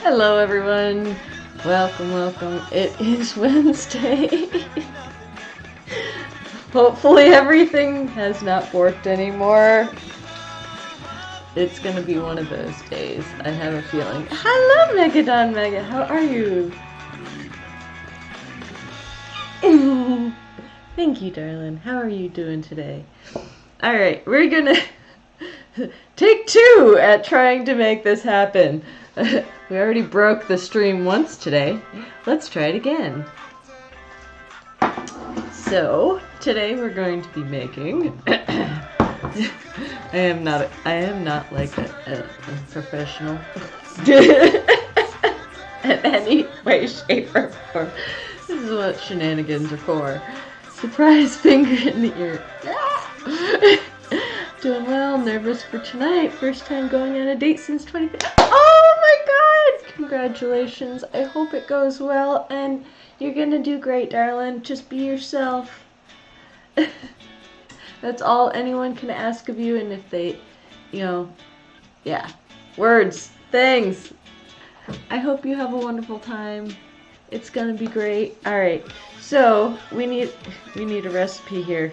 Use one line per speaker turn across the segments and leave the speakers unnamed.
Hello everyone, welcome. It is Wednesday. Hopefully everything has not borked anymore. It's gonna be one of those days, I have a feeling. Hello Megadon Mega, how are you? Thank you, darling. How are you doing today? Alright, we're gonna take two at trying to make this happen. We already broke the stream once today. Let's try it again. So, today we're going to be making... I am not like a professional in any way, shape, or form. This is what shenanigans are for. Surprise finger in the ear. Doing well, nervous for tonight. First time going on a date since 2015. Oh my god! Congratulations. I hope it goes well and you're gonna do great, darling. Just be yourself. That's all anyone can ask of you, and if they, yeah. Words, things. I hope you have a wonderful time. It's gonna be great. Alright, so we need a recipe here.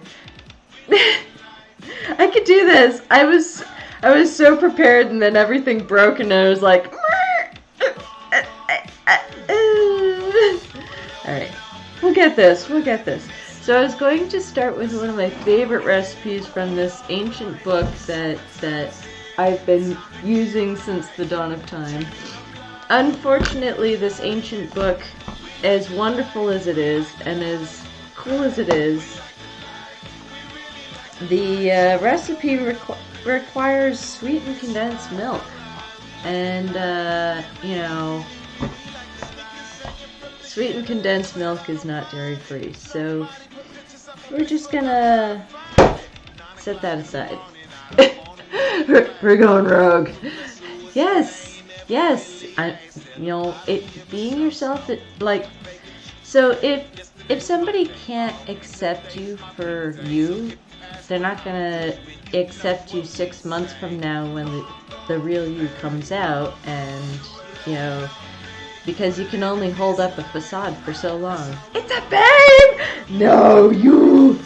I could do this. I was so prepared, and then everything broke, and I was like, alright, we'll get this. So I was going to start with one of my favorite recipes from this ancient book that I've been using since the dawn of time. Unfortunately, this ancient book, as wonderful as it is, and as cool as it is, the recipe requires sweetened condensed milk, and sweetened condensed milk is not dairy free, so we're just gonna set that aside. We're going rogue. Yes, being yourself. So if somebody can't accept you for you, they're not gonna accept you 6 months from now when the real you comes out, and because you can only hold up a facade for so long. It's a babe! No, you!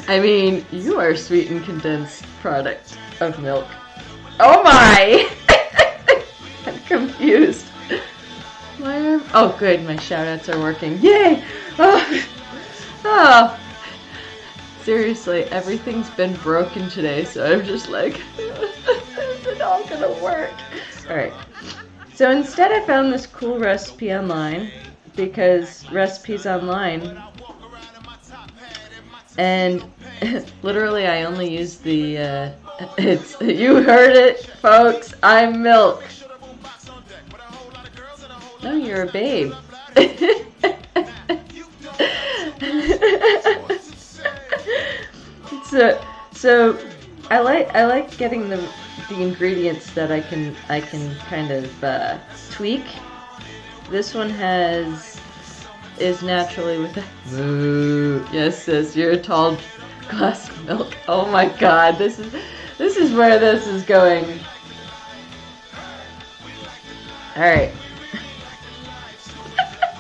I mean, you are a sweetened condensed product of milk. Oh my! I'm confused. Oh good, my shoutouts are working. Yay! Oh. Seriously, everything's been broken today, so I'm just like, is it all gonna work? Alright, so instead I found this cool recipe online, because recipes online, and literally I only use the, you heard it, folks, I'm milk. No, you're a babe. So I like getting the ingredients that I can kind of tweak. This one is naturally with a yes sis, you're a tall glass of milk. Oh my god, this is where this is going. Alright.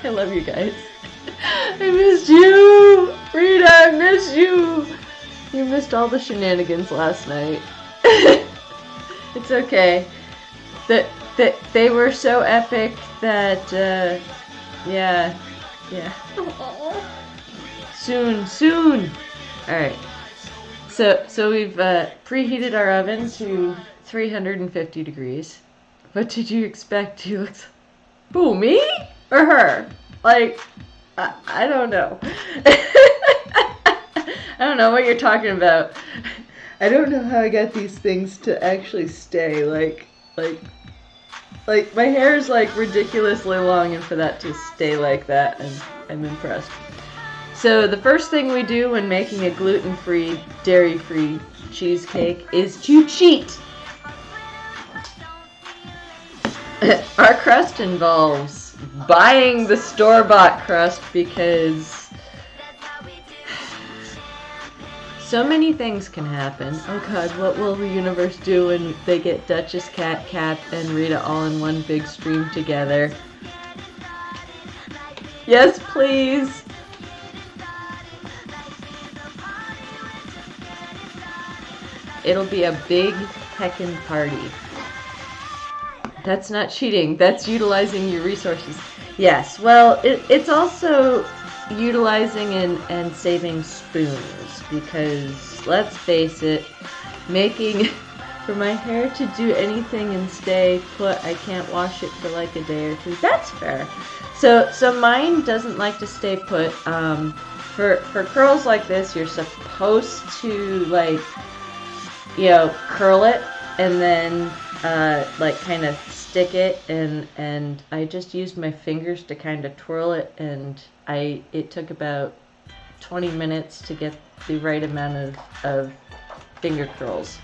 I love you guys. I missed you! Rita, I miss you! You missed all the shenanigans last night. It's okay. They were so epic that, yeah. Soon! Alright. So we've preheated our oven to 350 degrees. What did you expect, Felix? Who, me? Or her? Like, I don't know. I don't know what you're talking about. I don't know how I got these things to actually stay. Like my hair is like ridiculously long, and for that to stay like that, I'm impressed. So the first thing we do when making a gluten-free, dairy-free cheesecake is to cheat. Our crust involves buying the store-bought crust because So many things can happen. Oh God, what will the universe do when they get Duchess, Cat, and Rita all in one big stream together? Yes, please. It'll be a big heckin' party. That's not cheating. That's utilizing your resources. Yes, well, it's also utilizing and saving spoons, because let's face it, making for my hair to do anything and stay put, I can't wash it for like a day or two. That's fair. So mine doesn't like to stay put. For curls like this, you're supposed to, like, you know, curl it and then like kind of stick it, and I just used my fingers to kind of twirl it, and it took about 20 minutes to get the right amount of finger curls.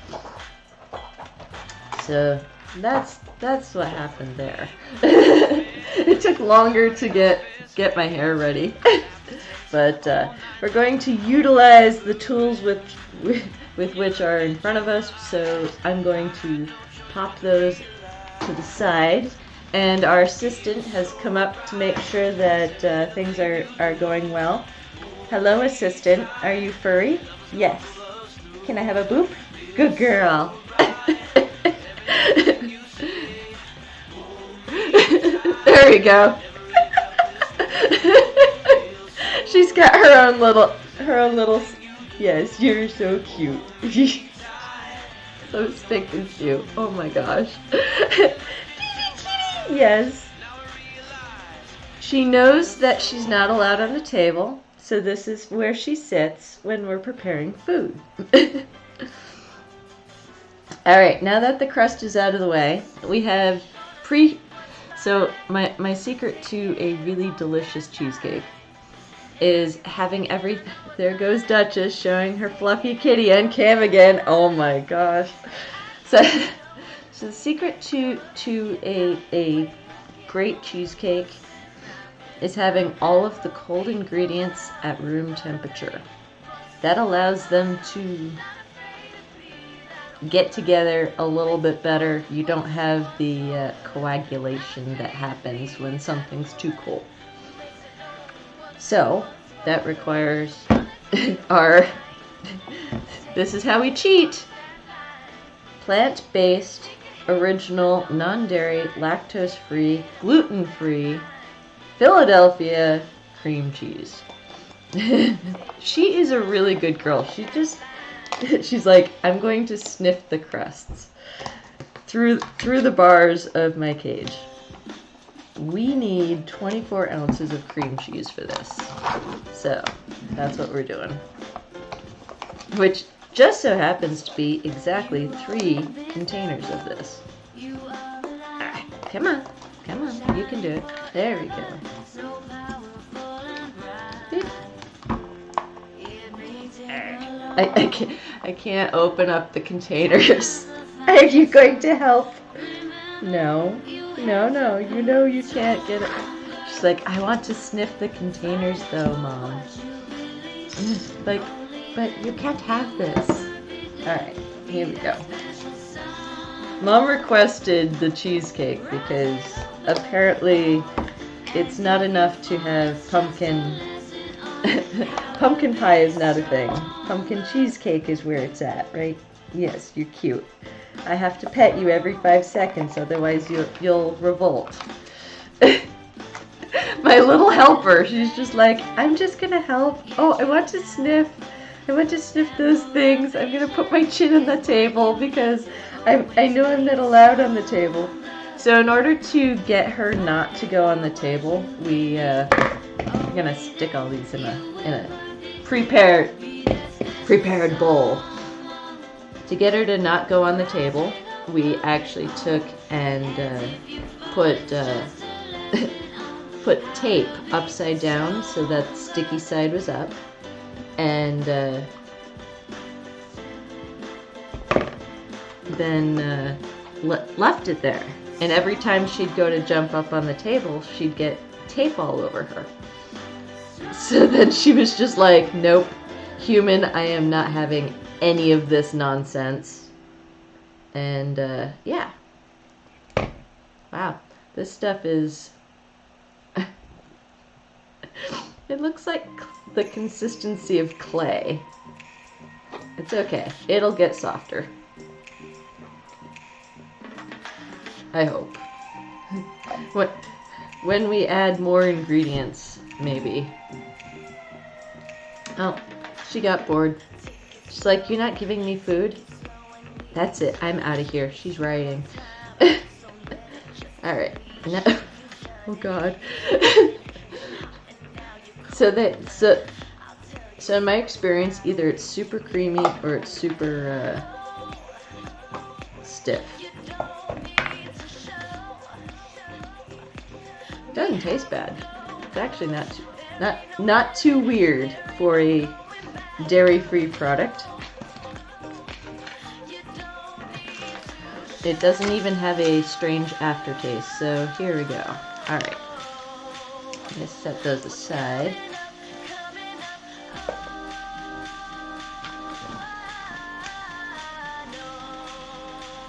So that's what happened there. It took longer to get my hair ready. But we're going to utilize the tools with which are in front of us, so I'm going to pop those to the side, and our assistant has come up to make sure that things are going well. Hello, assistant. Are you furry? Yes. Can I have a boop? Good girl. There we go. She's got her own little. Yes, you're so cute. So stinking cute. Oh my gosh. Yes. She knows that she's not allowed on the table, so this is where she sits when we're preparing food. Alright, now that the crust is out of the way, we have so my secret to a really delicious cheesecake is having there goes Duchess showing her fluffy kitty and Cam again. Oh my gosh. So the secret to a great cheesecake is having all of the cold ingredients at room temperature. That allows them to get together a little bit better. You don't have the coagulation that happens when something's too cold. So that requires this is how we cheat. Plant-based, original, non-dairy, lactose-free, gluten-free, Philadelphia cream cheese. She is a really good girl. She's like, I'm going to sniff the crusts through the bars of my cage. We need 24 ounces of cream cheese for this. So that's what we're doing. Which just so happens to be exactly 3 containers of this. Come on, you can do it. There we go. I can't open up the containers. Are you going to help? No, you know you can't get it. She's like, I want to sniff the containers though, Mom. Like, but you can't have this. Alright, here we go. Mom requested the cheesecake because apparently it's not enough to have pumpkin. Pumpkin pie is not a thing. Pumpkin cheesecake is where it's at, right? Yes, you're cute. I have to pet you every 5 seconds, otherwise you'll revolt. My little helper, she's just like, I'm just gonna help. Oh, I want to sniff those things. I'm gonna put my chin on the table because I know I'm not allowed on the table. So in order to get her not to go on the table, we're gonna stick all these in a prepared bowl. To get her to not go on the table, we actually took and put tape upside down so that the sticky side was up, and then left it there. And every time she'd go to jump up on the table, she'd get tape all over her. So then she was just like, nope, Human, I am not having any of this nonsense. And, yeah. Wow. This stuff is... It looks like the consistency of clay. It's okay. It'll get softer. I hope. When we add more ingredients, maybe. Oh, she got bored. She's like, "You're not giving me food?" That's it. I'm out of here. She's writing. Alright. No. Oh god. So in my experience, either it's super creamy or it's super stiff. Doesn't taste bad. It's actually not too weird for a dairy-free product. It doesn't even have a strange aftertaste. So here we go. All right. Let's set those aside.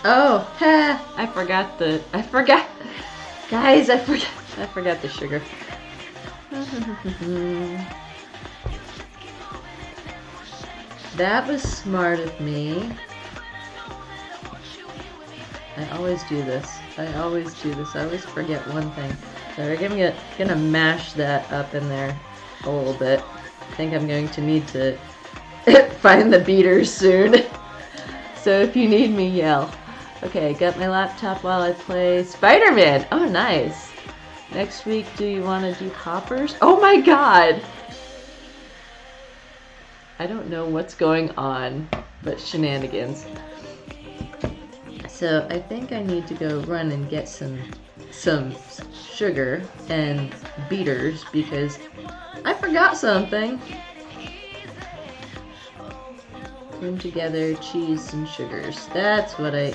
Oh, I forgot, guys, I forgot the sugar. That was smart of me. I always do this. I always forget one thing. So we're gonna mash that up in there a little bit. I think I'm going to need to find the beaters soon. So if you need me, yell. Okay, got my laptop while I play Spider-Man. Oh, nice. Next week, do you want to do poppers? Oh my god! I don't know what's going on, but shenanigans. So I think I need to go run and get some sugar and beaters because I forgot something. Cream together, cheese and sugars. That's what I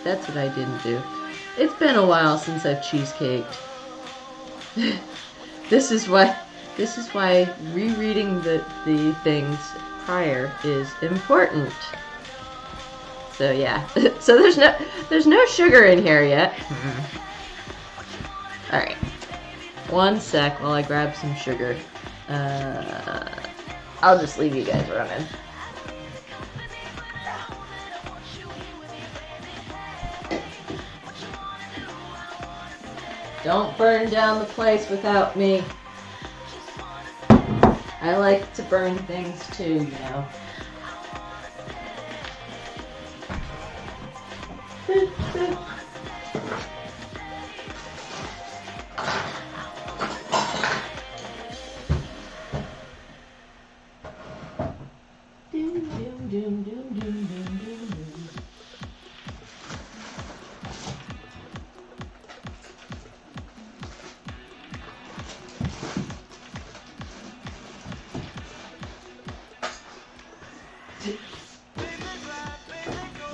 didn't do. It's been a while since I've cheesecaked. This is why rereading the things prior is important. So yeah. So there's no sugar in here yet. All right. One sec while I grab some sugar. I'll just leave you guys running. Don't burn down the place without me. I like to burn things too, you know.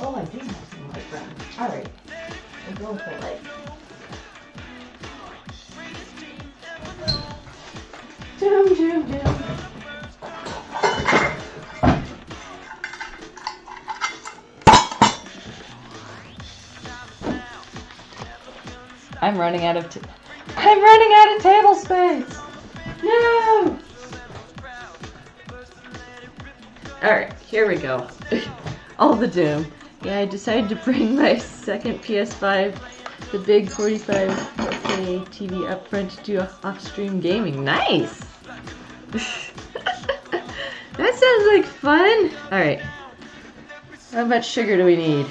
Oh, I do have some light brown. Alright. I'm going for light. Doom, doom, doom. I'm running out of table space. No. All right, here we go. All the doom. Yeah, I decided to bring my second PS5, the big 45K TV up front to do off-stream gaming. Nice. That sounds like fun. All right. How much sugar do we need?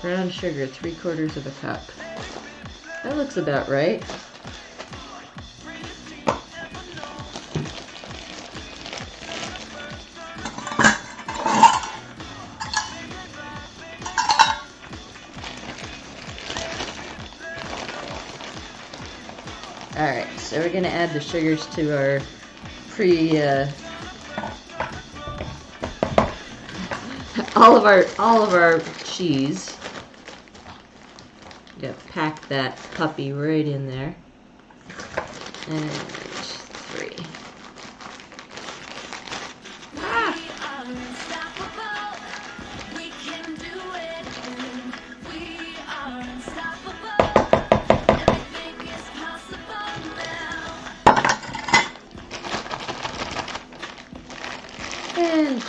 Brown sugar, 3/4 of a cup. That looks about right. Alright, so we're going to add the sugars to our all of our cheese. Yeah, pack that puppy right in there. And 3.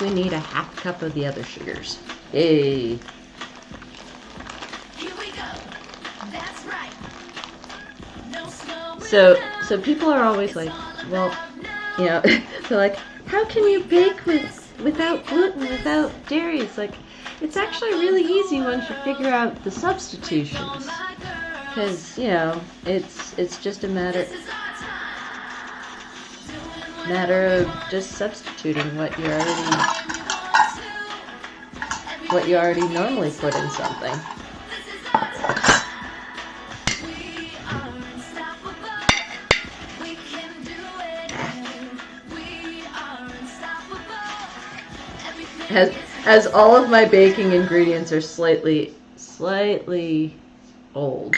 we need a half cup of the other sugars. Yay!
Here we go. That's right. No slow
So people are always like, well, you know, they're like, how can you bake without gluten, without dairy? It's like, it's actually really easy once you figure out the substitutions. Because, you know, it's just a matter of just substituting what you already normally put in something. As all of my baking ingredients are slightly old.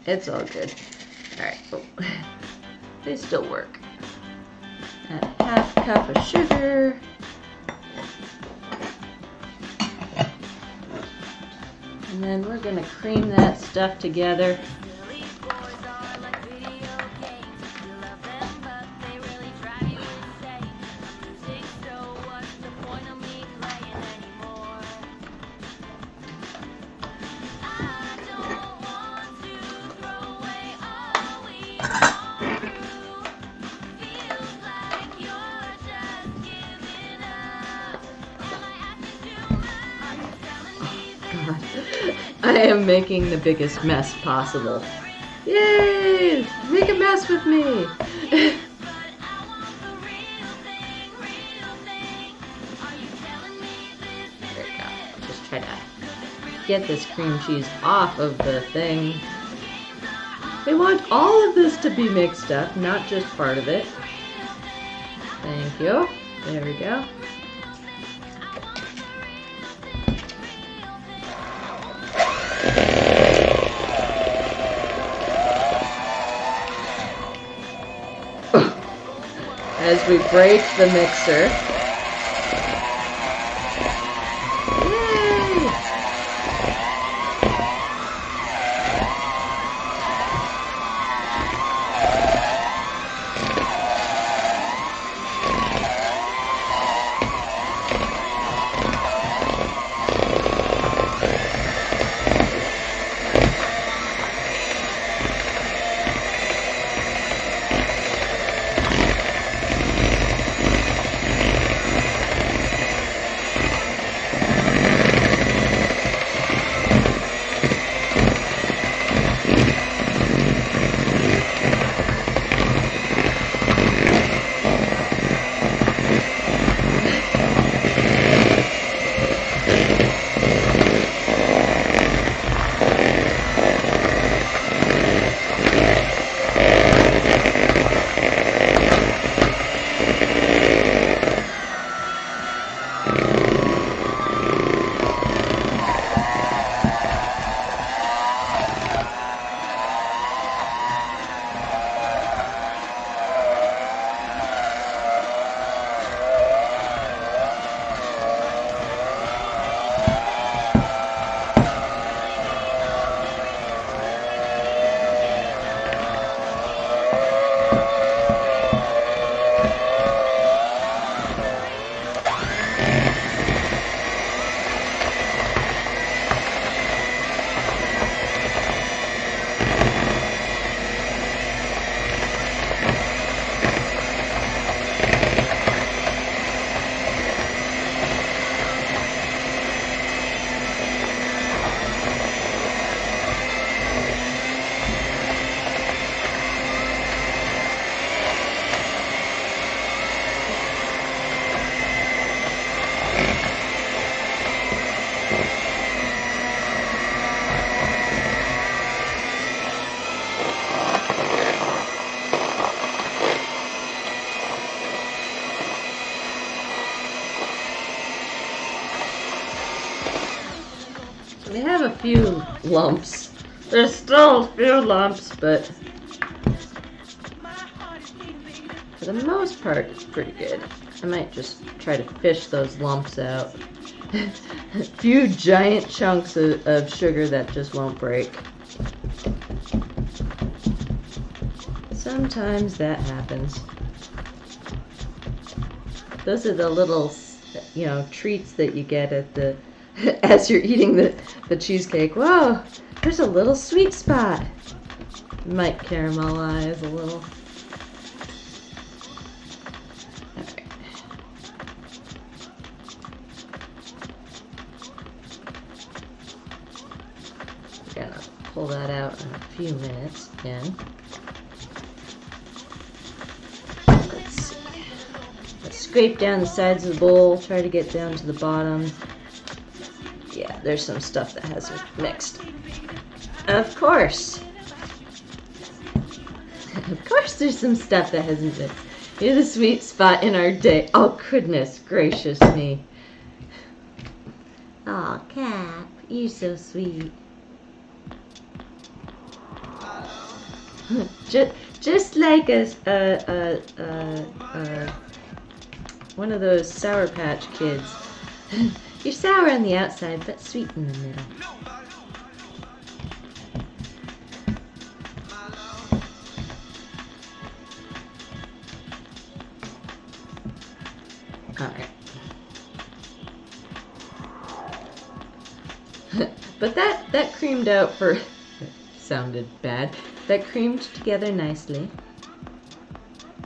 It's all good. Alright. Oh. They still work. Add a half cup of sugar. And then we're going to cream that stuff together. I am making the biggest mess possible. Yay! Make a mess with me! There we go. Just try to get this cream cheese off of the thing. They want all of this to be mixed up, not just part of it. Thank you. There we go. As we break the mixer. Yay! We have a few lumps. There's still a few lumps, but for the most part, it's pretty good. I might just try to fish those lumps out. A few giant chunks of sugar that just won't break. Sometimes that happens. Those are the little you know, treats that you get at the as you're eating the cheesecake. Whoa, there's a little sweet spot. Might caramelize a little. Okay. We're gonna pull that out in a few minutes again. Let's see. Let's scrape down the sides of the bowl, try to get down to the bottom. Yeah, there's some stuff that hasn't mixed. Of course. Of course there's some stuff that hasn't mixed. Here's a sweet spot in our day. Oh, goodness gracious me. Aw, Cap, you're so sweet. Just like one of those Sour Patch Kids. You're sour on the outside, but sweet in the middle. Alright. But that creamed out for... sounded bad. That creamed together nicely.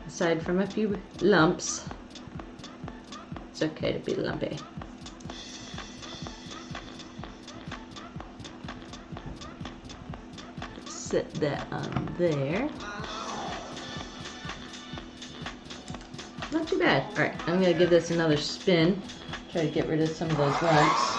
Aside from a few lumps. It's okay to be lumpy. Set that on there. Not too bad. Alright, I'm going to give this another spin. Try to get rid of some of those lumps.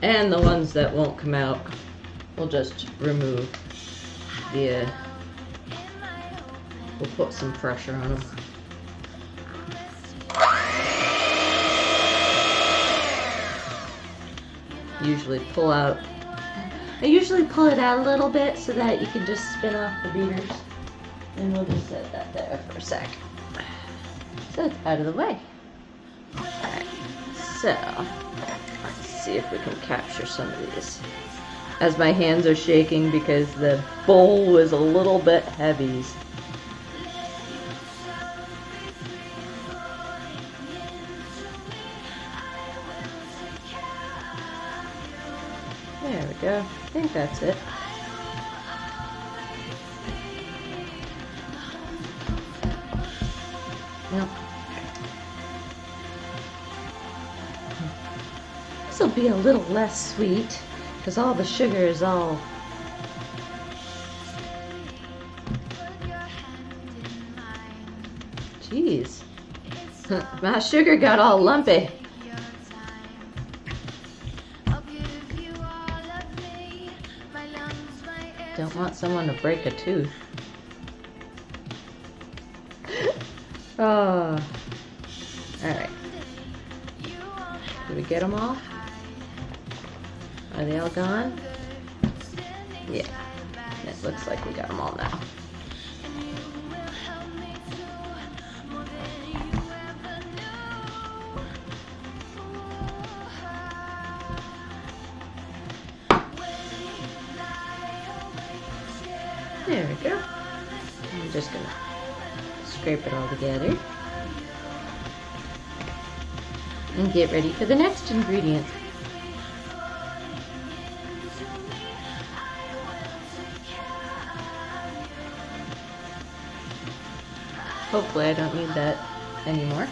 And the ones that won't come out, we'll just remove the, we'll put some pressure on them. I usually pull it out a little bit so that you can just spin off the beaters. And we'll just set that there for a sec. So it's out of the way. Alright, so see if we can capture some of these as my hands are shaking because the bowl was a little bit heavy. There we go. I think that's it. Nope. This will be a little less sweet because all the sugar is all jeez. My sugar got all lumpy. Don't want someone to break a tooth. Oh. Alright. Did we get them all? Are they all gone? Yeah. It looks like we got them all now. There we go. I'm just gonna scrape it all together and get ready for the next ingredient. Hopefully I don't need that anymore.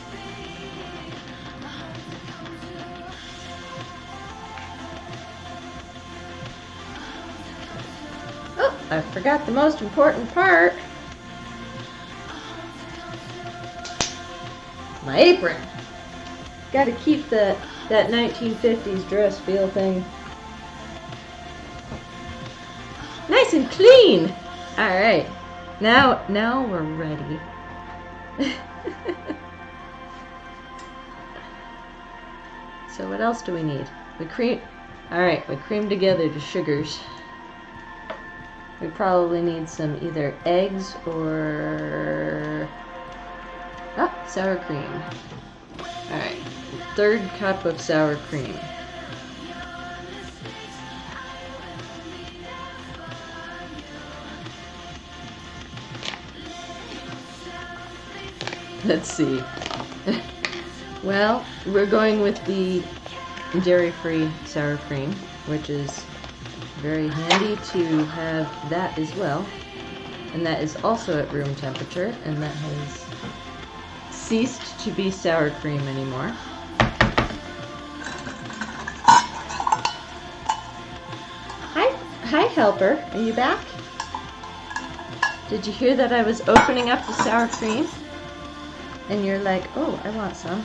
Oh, I forgot the most important part. my apron. Got to keep that 1950s dress feel thing. Nice and clean. All right, now we're ready. So what else do we need? We cream together the sugars. We probably need some either eggs or sour cream. All right, 1/3 cup of sour cream. Let's see. Well, we're going with the dairy-free sour cream, which is very handy to have that as well. And that is also at room temperature, and that has ceased to be sour cream anymore. Hi, helper. Are you back? Did you hear that I was opening up the sour cream? And you're like, oh, I want some.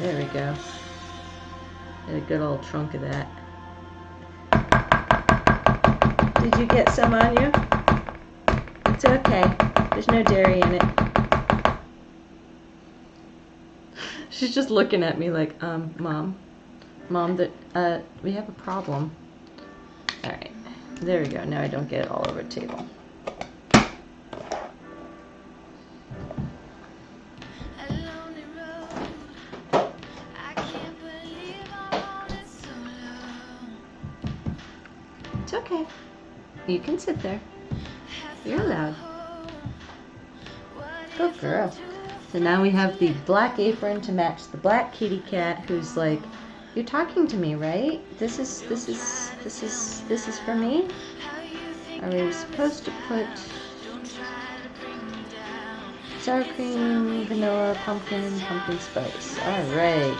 There we go. Get a good old trunk of that. Did you get some on you? It's okay. There's no dairy in it. She's just looking at me like, Mom, that we have a problem. All right, there we go. Now I don't get it all over the table. It's okay. You can sit there. You're allowed. Good girl. So now we have the black apron to match the black kitty cat, who's like, "You're talking to me, right? This is for me? Are we supposed to put sour cream, vanilla, pumpkin spice? All right."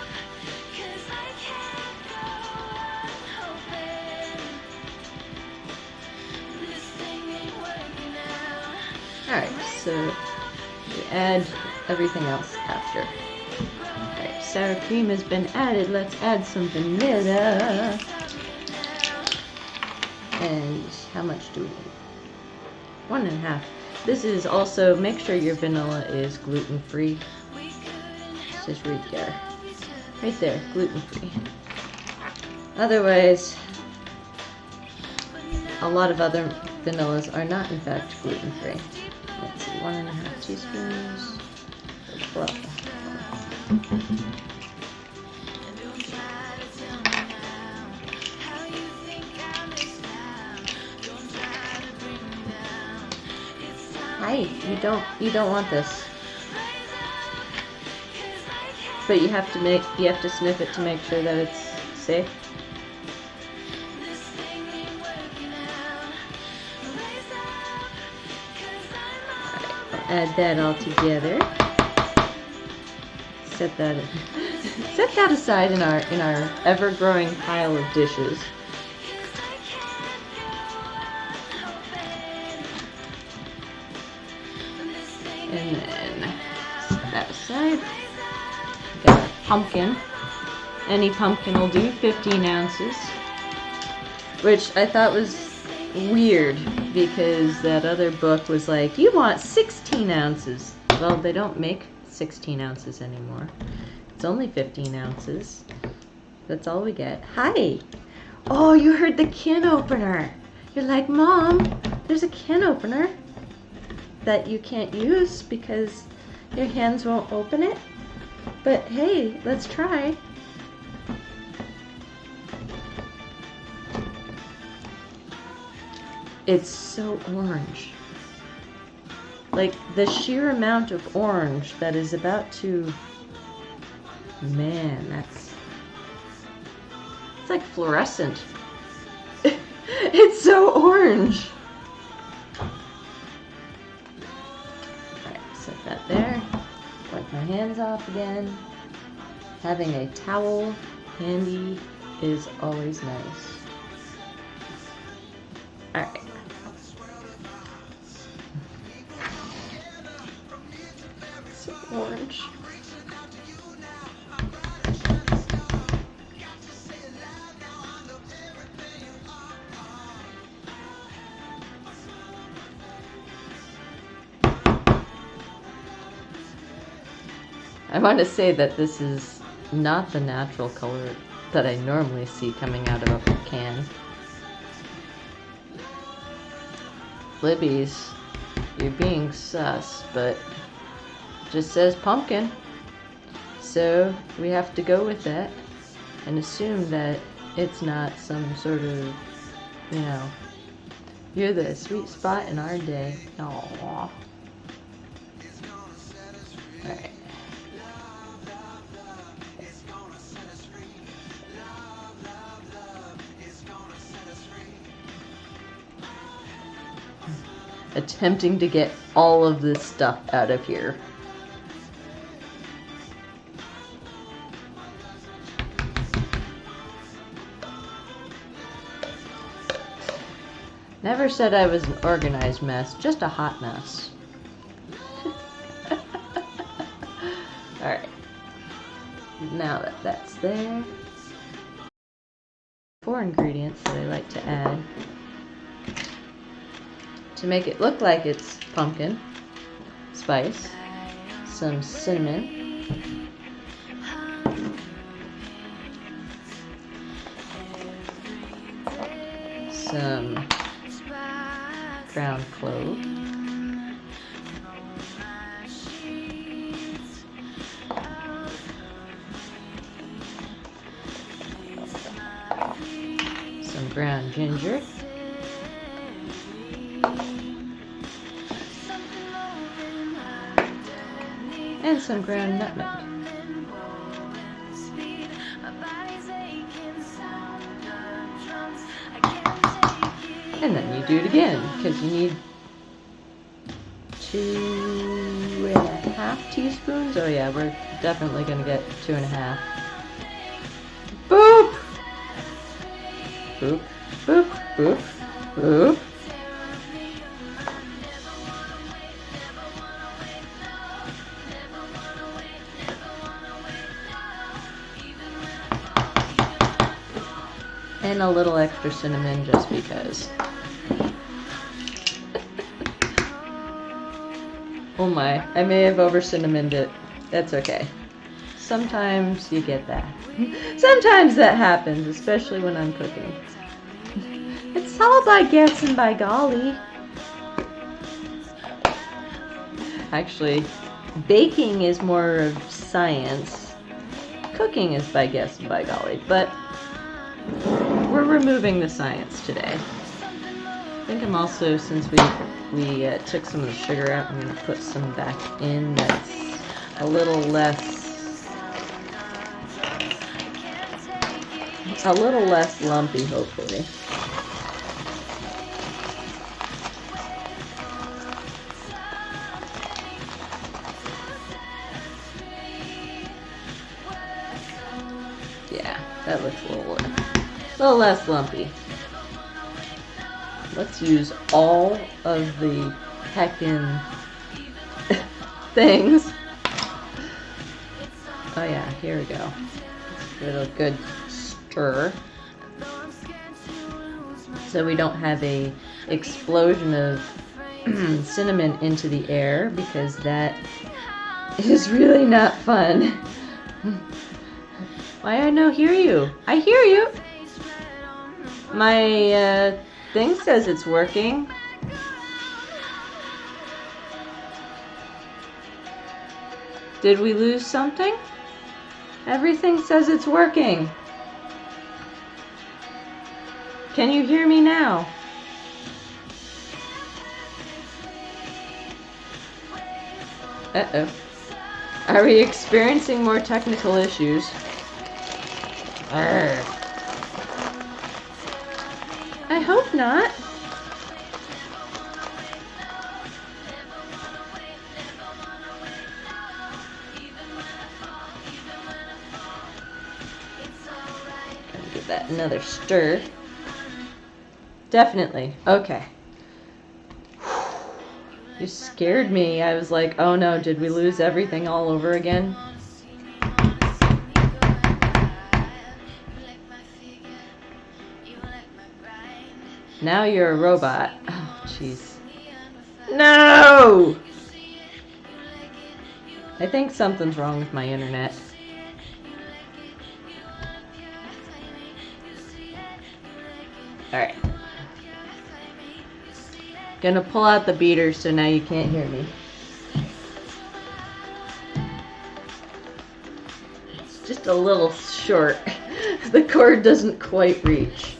Alright, so we add everything else after. Alright, sour cream has been added. Let's add some vanilla. And how much do we need? 1.5. This is also, make sure your vanilla is gluten-free. It says right there. Right there, gluten-free. Otherwise, a lot of other vanillas are not in fact gluten-free. Let's see, 1.5 teaspoons. Well. Hi, you don't want this. But you have to sniff it to make sure that it's safe. Add that all together. Set that aside in our ever-growing pile of dishes. And then set that aside. Got our pumpkin. Any pumpkin will do, 15 ounces. Which I thought was weird, because that other book was like, you want 16 ounces. Well, they don't make 16 ounces anymore. It's only 15 ounces. That's all we get. Hi! Oh, you heard the can opener. You're like, Mom, there's a can opener that you can't use because your hands won't open it. But hey, let's try. It's so orange. Like, the sheer amount of orange that is about to... Man, it's like fluorescent. It's so orange. Alright, set that there. Wipe my hands off again. Having a towel handy is always nice. Alright. I want to say that this is not the natural color that I normally see coming out of a can. Libby's, you're being sus, but it just says pumpkin. So we have to go with that and assume that it's not some sort of, you know, you're the sweet spot in our day. Aww. Alright. Attempting to get all of this stuff out of here. Never said I was an organized mess, just a hot mess. Alright. Now that that's there, 4 ingredients that I like to add to make it look like it's pumpkin spice, some cinnamon, some ground clove, some ground ginger, and some ground nutmeg. And then you do it again, because you need 2.5 teaspoons. Oh yeah, we're definitely going to get 2.5. Boop! Boop, boop, boop, boop. And a little extra cinnamon just because. Oh my, I may have over cinnamoned it. That's okay. Sometimes you get that. Sometimes that happens, especially when I'm cooking. It's all by guess and by golly. Actually, baking is more of science. Cooking is by guess and by golly, but we're removing the science today. I think I'm also, since we took some of the sugar out, I'm going to put some back in that's a little less lumpy, hopefully. Yeah, that looks a little less lumpy. Let's use all of the heckin' things. Oh yeah, here we go. Let's give it a good stir, so we don't have a explosion of cinnamon into the air, because that is really not fun. Why I no hear you? I hear you. My thing says it's working. Did we lose something? Everything says it's working. Can you hear me now? Uh-oh. Are we experiencing more technical issues? Arrgh. I hope not. Gonna give that another stir. Definitely. Okay. You scared me. I was like, oh no, did we lose everything all over again? Now you're a robot. Oh, jeez. No! I think something's wrong with my internet. Alright. Gonna pull out the beater so now you can't hear me. It's just a little short. The cord doesn't quite reach.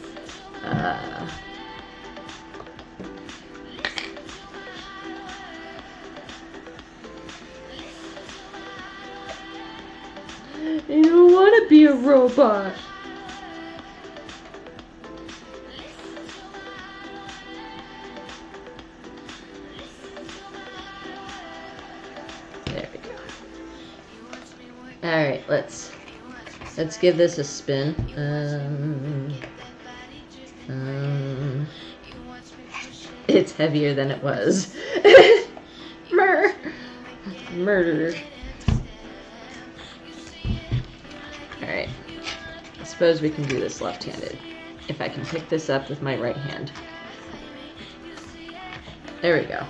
You don't want to be a robot. There we go. All right, let's give this a spin. It's heavier than it was. Murder. Alright. I suppose we can do this left-handed. If I can pick this up with my right hand. There we go.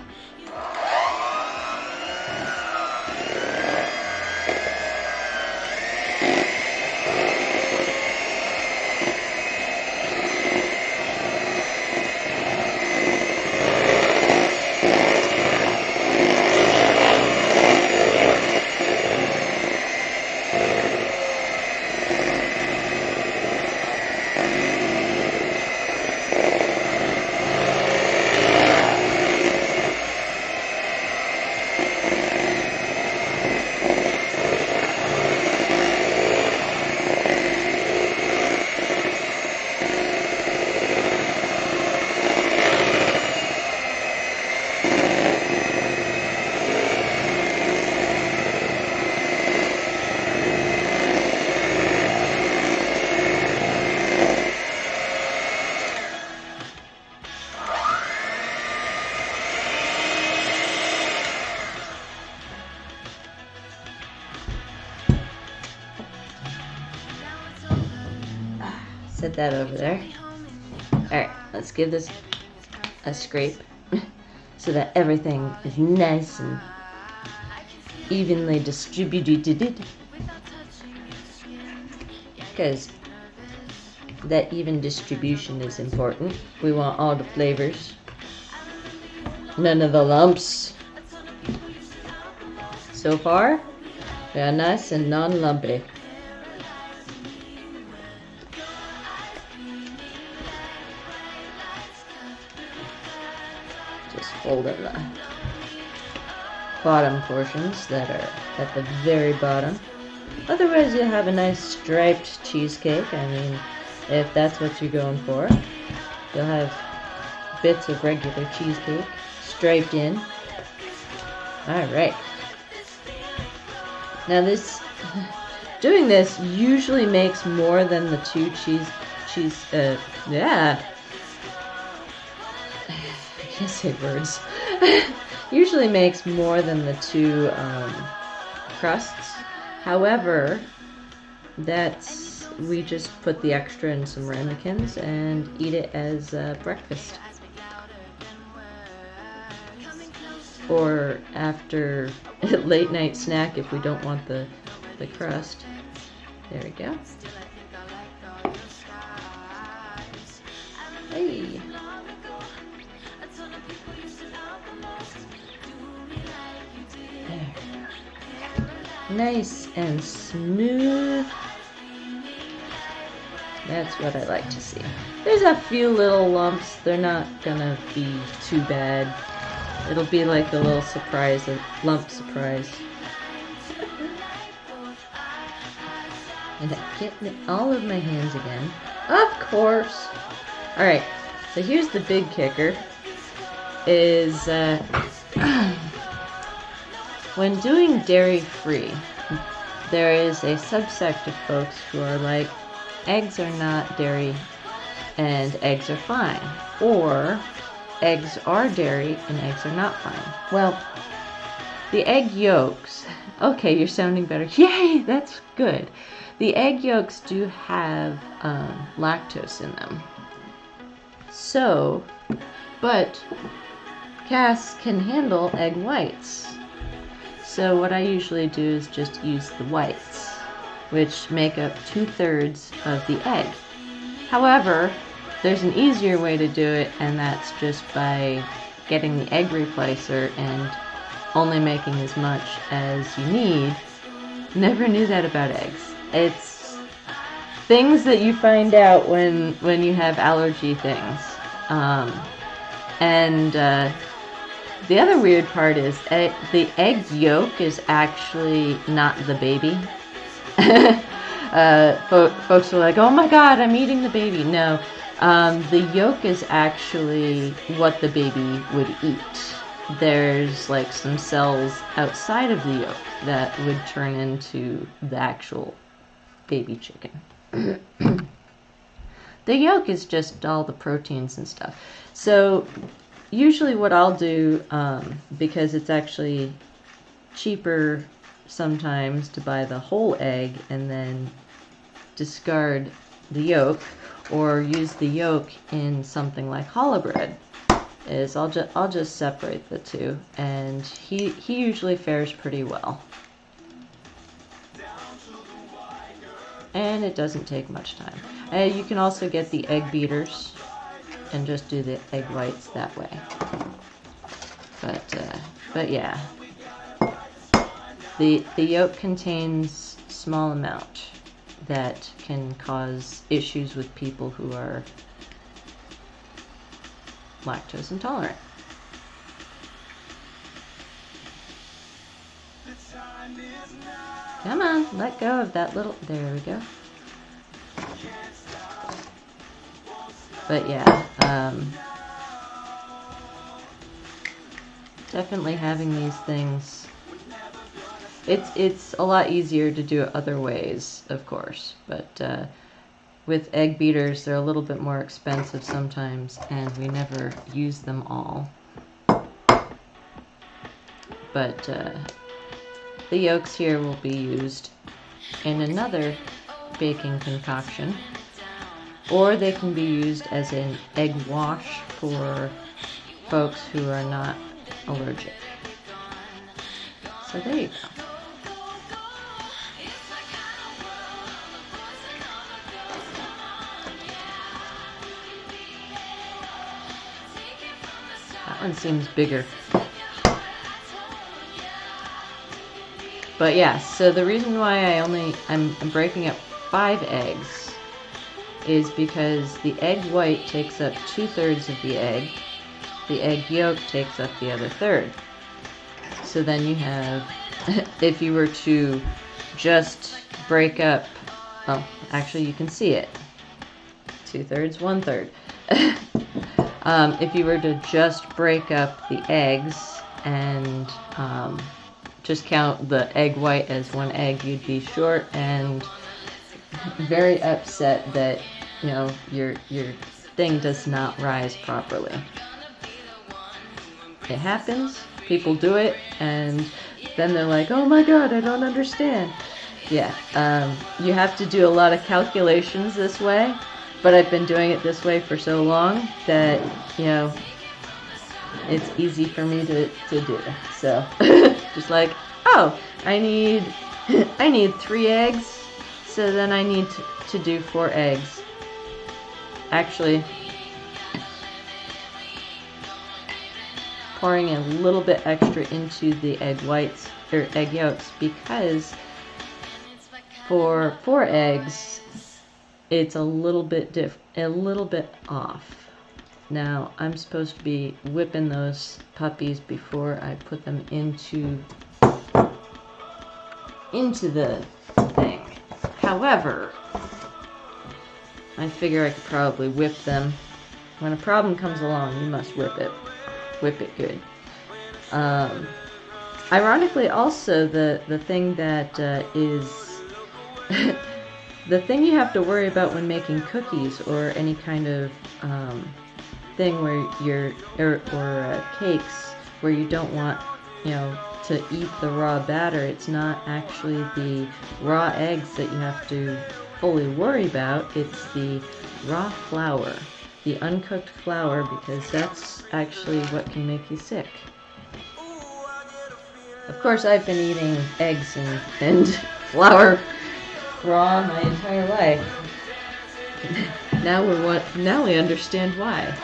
Set that over there. Alright, let's give this a scrape so that everything is nice and evenly distributed. Because that even distribution is important. We want all the flavors. None of the lumps. So far, they are nice and non-lumpy. Just fold in the bottom portions that are at the very bottom. Otherwise, you'll have a nice striped cheesecake. I mean, if that's what you're going for, you'll have bits of regular cheesecake striped in. Alright. Now doing this usually makes more than the two I can't say words. Usually makes more than the two crusts. However, we just put the extra in some ramekins and eat it as breakfast. Or after a late night snack if we don't want the crust. There we go. Hey. There. Nice and smooth. That's what I like to see. There's a few little lumps. They're not gonna be too bad. It'll be like a little surprise, a lump surprise. And I'm getting it all over my hands again. Of course. Alright, so here's the big kicker. Is when doing dairy-free, there is a subsect of folks who are like, eggs are not dairy and eggs are fine. Or eggs are dairy and eggs are not fine. Well, the egg yolks, okay, you're sounding better. Yay, that's good. The egg yolks do have lactose in them. So, but Cass can handle egg whites. So what I usually do is just use the whites, which make up 2/3 of the egg. However, there's an easier way to do it, and that's just by getting the egg replacer and only making as much as you need. Never knew that about eggs. It's things that you find out when you have allergy things. The other weird part is the egg yolk is actually not the baby. Folks are like, oh my god, I'm eating the baby. No, the yolk is actually what the baby would eat. There's like some cells outside of the yolk that would turn into the actual baby chicken. The yolk is just all the proteins and stuff. So usually what I'll do, because it's actually cheaper sometimes to buy the whole egg and then discard the yolk, or use the yolk in something like challah bread, is I'll just separate the two, and he usually fares pretty well. And it doesn't take much time. You can also get the egg beaters and just do the egg whites that way. But yeah, the yolk contains small amount that can cause issues with people who are lactose intolerant. Come on, let go of that little, there we go. But yeah, definitely having these things, it's a lot easier to do it other ways, of course, but with egg beaters, they're a little bit more expensive sometimes, and we never use them all. But the yolks here will be used in another baking concoction, or they can be used as an egg wash for folks who are not allergic. So there you go. That one seems bigger. But yeah, so the reason why I'm breaking up 5 eggs is because the egg white takes up 2/3 of the egg yolk takes up the other third. So then you have, if you were to just break up, well, actually you can see it, 2/3, 1/3. If you were to just break up the eggs and just count the egg white as one egg, you'd be short and very upset that, you know, your thing does not rise properly. It happens, people do it, and then they're like, oh my god, I don't understand. Yeah, you have to do a lot of calculations this way, but I've been doing it this way for so long that, you know, it's easy for me to do. So, just like, oh, I need 3 eggs, so then I need to do 4 eggs. Actually, pouring a little bit extra into the egg whites, or egg yolks, because for 4 eggs, it's a little bit off. Now, I'm supposed to be whipping those puppies before I put them into the thing. However, I figure I could probably whip them. When a problem comes along, you must whip it. Whip it good. Ironically, also, the thing that is the thing you have to worry about when making cookies or any kind of thing where or cakes where you don't want, you know, to eat the raw batter, it's not actually the raw eggs that you have to fully worry about, it's the raw flour, the uncooked flour, because that's actually what can make you sick. Of course, I've been eating eggs and flour raw my entire life. Now we understand why.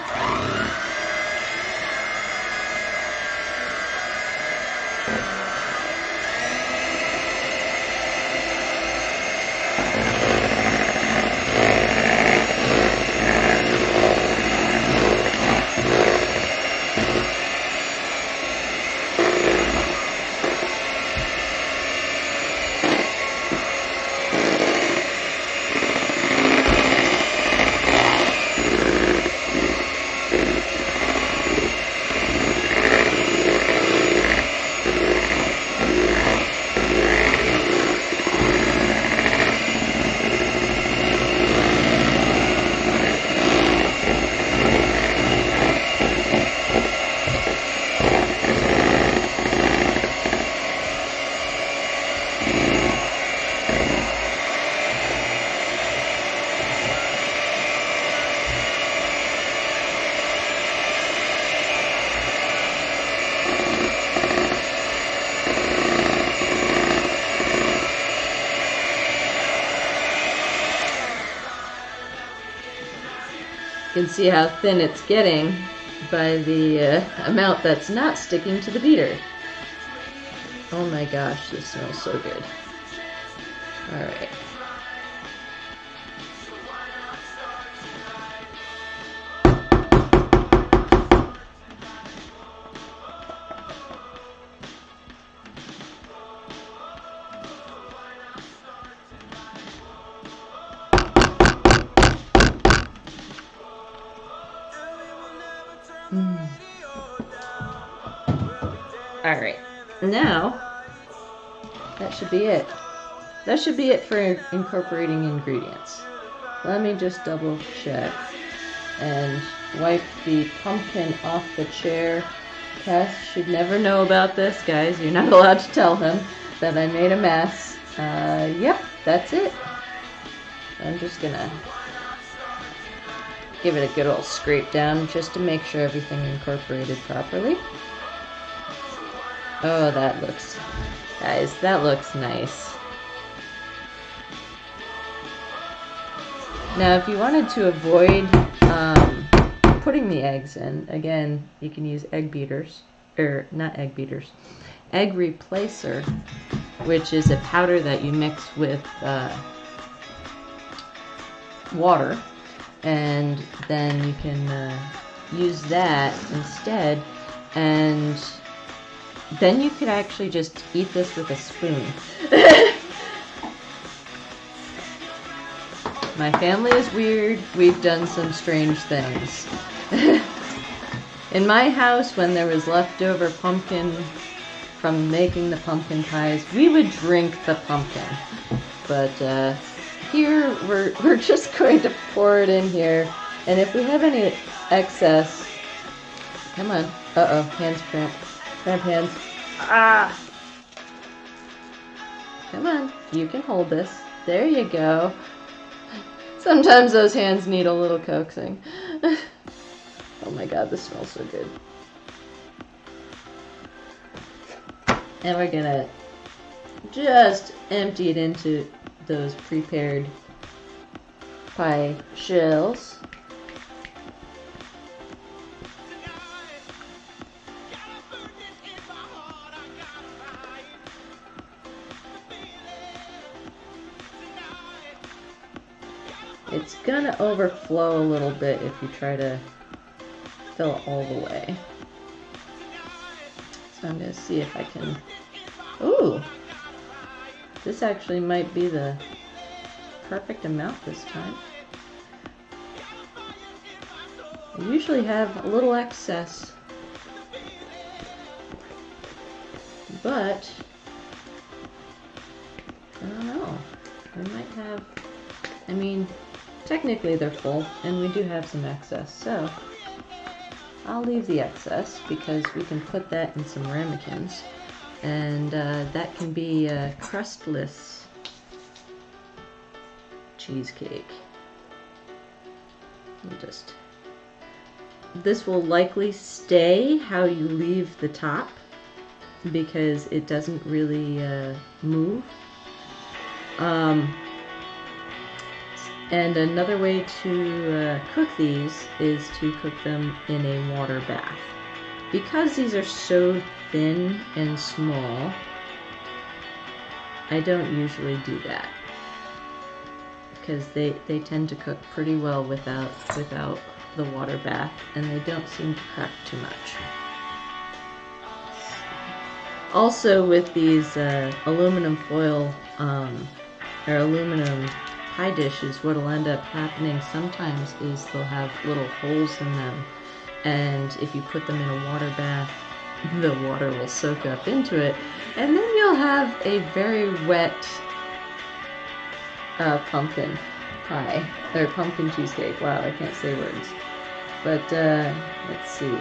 You can see how thin it's getting by the amount that's not sticking to the beater. Oh my gosh, this smells so good. Alright. Alright, now that should be it. That should be it for incorporating ingredients. Let me just double check and wipe the pumpkin off the chair. Cass should never know about this, guys. You're not allowed to tell him that I made a mess. Yep, that's it. I'm just gonna give it a good old scrape down just to make sure everything incorporated properly. Oh, that looks, guys, that looks nice. Now, if you wanted to avoid putting the eggs in, again, you can use egg beaters, or not egg beaters, egg replacer, which is a powder that you mix with water, and then you can use that instead, and then you could actually just eat this with a spoon. My family is weird. We've done some strange things. In my house, when there was leftover pumpkin from making the pumpkin pies, we would drink the pumpkin. But here, we're just going to pour it in here. And if we have any excess... Come on. Uh-oh, hands cramp. Cramp hands. Ah! Come on, you can hold this. There you go. Sometimes those hands need a little coaxing. Oh my god, this smells so good. And we're gonna just empty it into those prepared pie shells. It's gonna overflow a little bit if you try to fill it all the way. So I'm gonna see if I can... Ooh! This actually might be the perfect amount this time. I usually have a little excess, but I don't know. We might have... I mean, technically they're full, and we do have some excess, so I'll leave the excess because we can put that in some ramekins, and that can be a crustless cheesecake. This will likely stay how you leave the top, because it doesn't really move. And another way to cook these is to cook them in a water bath. Because these are so thin and small, I don't usually do that, because they tend to cook pretty well without the water bath, and they don't seem to crack too much. Also, with these aluminum foil or aluminum pie dishes, what will end up happening sometimes is they'll have little holes in them, and if you put them in a water bath, the water will soak up into it, and then you'll have a very wet pumpkin pie, or pumpkin cheesecake. Wow, I can't say words. But, let's see.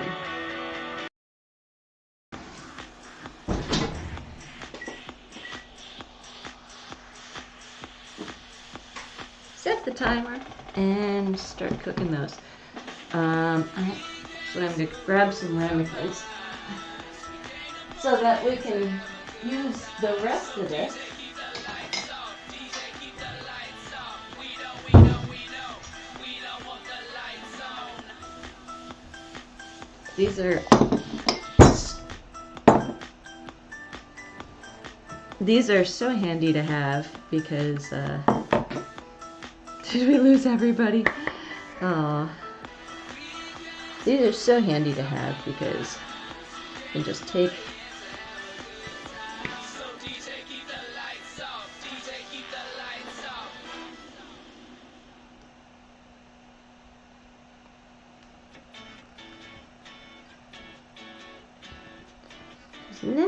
Set the timer and start cooking those. So I'm going to grab some ramekins so that we can use the rest of this. These are so handy to have because did we lose everybody? Aw. These are so handy to have because you can just take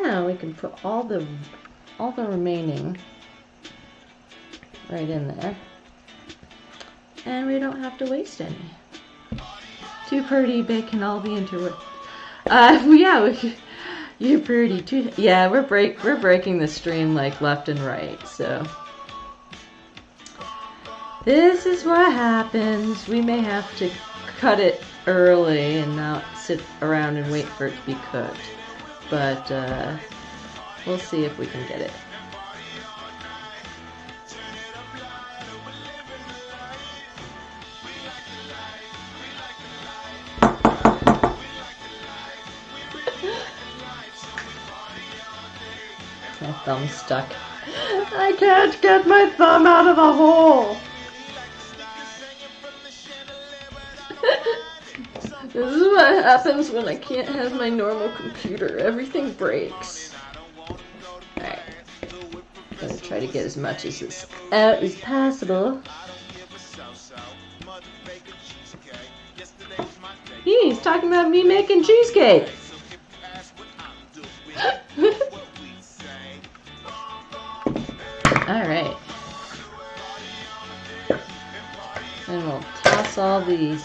now we can put all the remaining right in there, and we don't have to waste any. Too pretty, they can all be interworked. Yeah, you're pretty too. Yeah, we're breaking the stream like left and right. So this is what happens. We may have to cut it early and not sit around and wait for it to be cooked. But we'll see if we can get it. My thumb's stuck. I can't get my thumb out of the hole. This is what happens when I can't have my normal computer. Everything breaks. Alright. I'm gonna try to get as much of this out as possible. He's talking about me making cheesecake. Alright. And we'll toss all the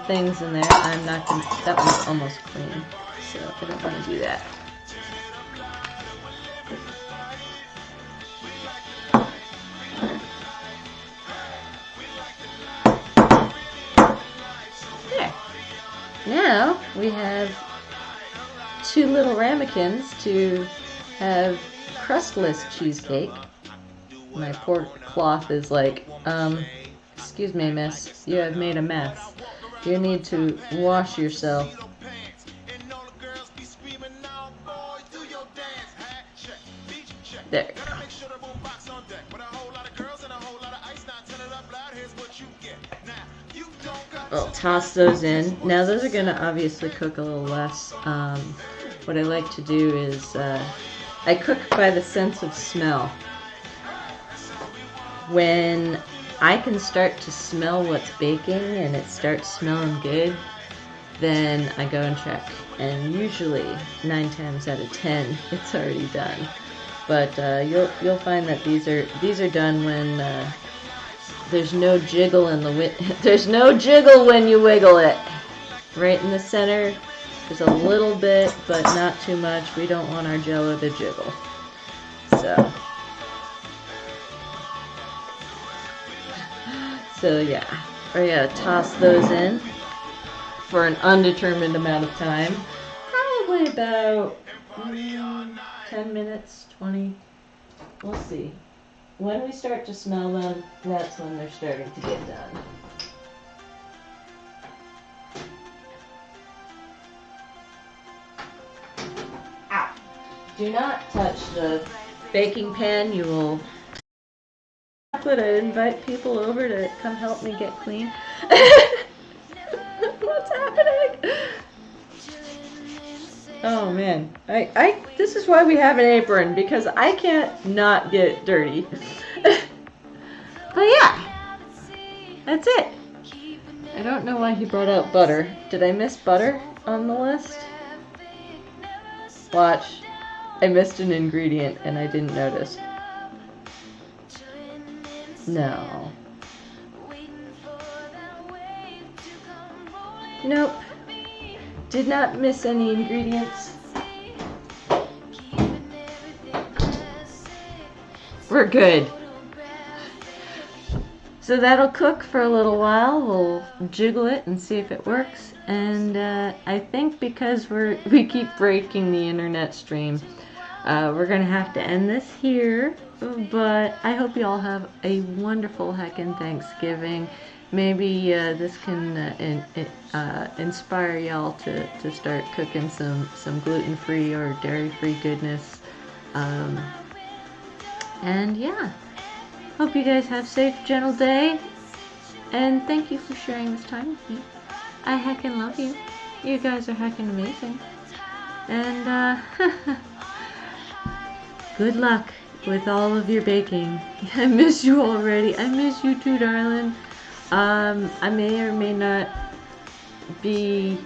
things in there. I'm not gonna, that one's almost clean, so I don't want to do that. There. Now we have 2 little ramekins to have crustless cheesecake. My poor cloth is like, excuse me, miss, you have made a mess. You need to wash yourself. There. I'll toss those in. Now those are going to obviously cook a little less. What I like to do is I cook by the sense of smell. When I can start to smell what's baking and it starts smelling good, then I go and check. And usually 9 times out of 10 it's already done. But you'll find that these are done when there's no jiggle in the there's no jiggle when you wiggle it. Right in the center, there's a little bit, but not too much. We don't want our jello to jiggle. So yeah, we're gonna toss those in for an undetermined amount of time. Probably about 10 minutes, 20. We'll see. When we start to smell them, that's when they're starting to get done. Ow! Do not touch the baking pan. You will. But I invite people over to come help me get clean. What's happening? Oh man, this is why we have an apron, because I can't not get dirty. But yeah, that's it. I don't know why he brought out butter. Did I miss butter on the list? Watch, I missed an ingredient and I didn't notice. No. Nope. Did not miss any ingredients. We're good. So that'll cook for a little while. We'll jiggle it and see if it works. And I think because we keep breaking the internet stream, we're gonna have to end this here. But I hope you all have a wonderful heckin' Thanksgiving. Maybe this can inspire y'all to start cooking some gluten-free or dairy-free goodness. And yeah, hope you guys have a safe, gentle day. And thank you for sharing this time with me. I heckin' love you. You guys are heckin' amazing. And good luck with all of your baking. I miss you already. I miss you too, darling. I may or may not be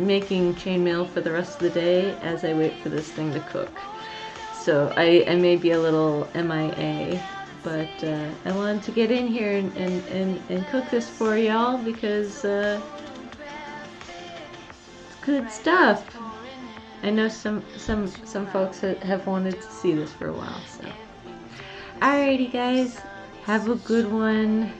making chainmail for the rest of the day as I wait for this thing to cook. So I may be a little MIA, but I wanted to get in here and cook this for y'all because it's good stuff. I know some folks have wanted to see this for a while. So, alrighty, guys, have a good one.